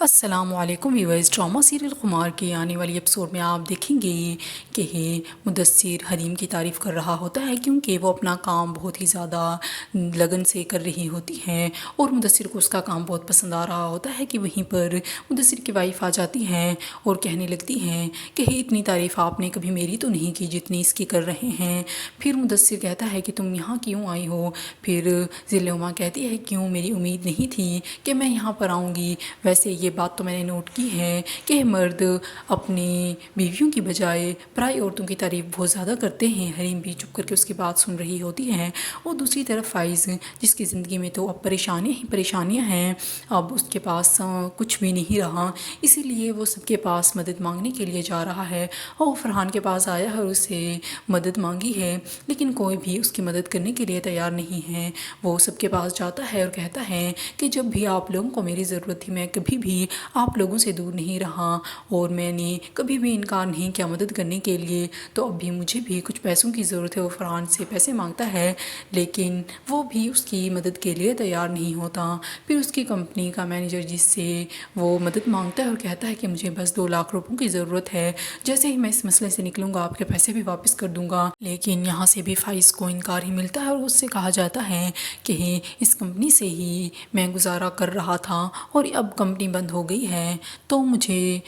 السلام علیکم viewers, drama serial خمار کے آنے والی ایپیسوڈ میں آپ دیکھیں گے کہ مدثر حریم کی تعریف کر رہا ہوتا ہے کیونکہ وہ اپنا کام بہت ہی زیادہ لگن سے کر رہی ہوتی ہیں اور مدثر کو اس کا کام بہت پسند آ رہا ہوتا ہے کہ وہیں پر مدثر کی وائف آ جاتی ہیں اور کہنے لگتی ہیں کہ اتنی تعریف آپ نے کبھی میری تو نہیں کی جتنی اس کی کر رہے ہیں۔ پھر مدثر کہتا ہے کہ تم یہاں کیوں آئی ہو؟ پھر ذل ہما کہتی ہے کیوں، میری امید نہیں تھی کہ میں یہاں پر آؤں گی۔ ویسے یہ بات تو میں نے نوٹ کی ہے کہ مرد اپنی بیویوں کی بجائے پرائی عورتوں کی تعریف بہت زیادہ کرتے ہیں۔ حریم بھی چپ کر کے اس کی بات سن رہی ہوتی ہے اور دوسری طرف فائز، جس کی زندگی میں تو اب پریشانیاں ہی پریشانیاں ہیں، اب اس کے پاس کچھ بھی نہیں رہا، اسی لیے وہ سب کے پاس مدد مانگنے کے لیے جا رہا ہے اور فرحان کے پاس آیا ہے اور اسے مدد مانگی ہے، لیکن کوئی بھی اس کی مدد کرنے کے لیے تیار نہیں ہے۔ وہ سب کے پاس جاتا ہے اور کہتا ہے کہ جب بھی آپ لوگوں کو میری ضرورت تھی میں کبھی بھی آپ لوگوں سے دور نہیں رہا اور میں نے کبھی بھی انکار نہیں کیا مدد کرنے کے لیے، تو اب بھی مجھے بھی کچھ پیسوں کی ضرورت ہے۔ وہ فرحان سے پیسے مانگتا ہے لیکن وہ بھی اس کی مدد کے لیے تیار نہیں ہوتا۔ پھر اس کی کمپنی کا مینیجر جس سے وہ مدد مانگتا ہے اور کہتا ہے کہ مجھے بس 2 لاکھ روپوں کی ضرورت ہے، جیسے ہی میں اس مسئلے سے نکلوں گا آپ کے پیسے بھی واپس کر دوں گا، لیکن یہاں سے بھی فائز کو انکار ہی ملتا ہے اور اس سے کہا جاتا ہے کہ اس کمپنی سے ہی میں گزارا کر رہا تھا اور اب کمپنی بند ہو گئی ہے تو مجھے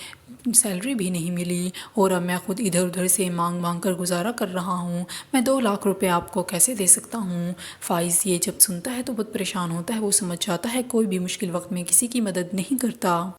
سیلری بھی نہیں ملی اور اب میں خود ادھر ادھر سے مانگ مانگ کر گزارا کر رہا ہوں، میں 2 لاکھ روپے آپ کو کیسے دے سکتا ہوں۔ فائز یہ جب سنتا ہے تو بہت پریشان ہوتا ہے، وہ سمجھ جاتا ہے کوئی بھی مشکل وقت میں کسی کی مدد نہیں کرتا۔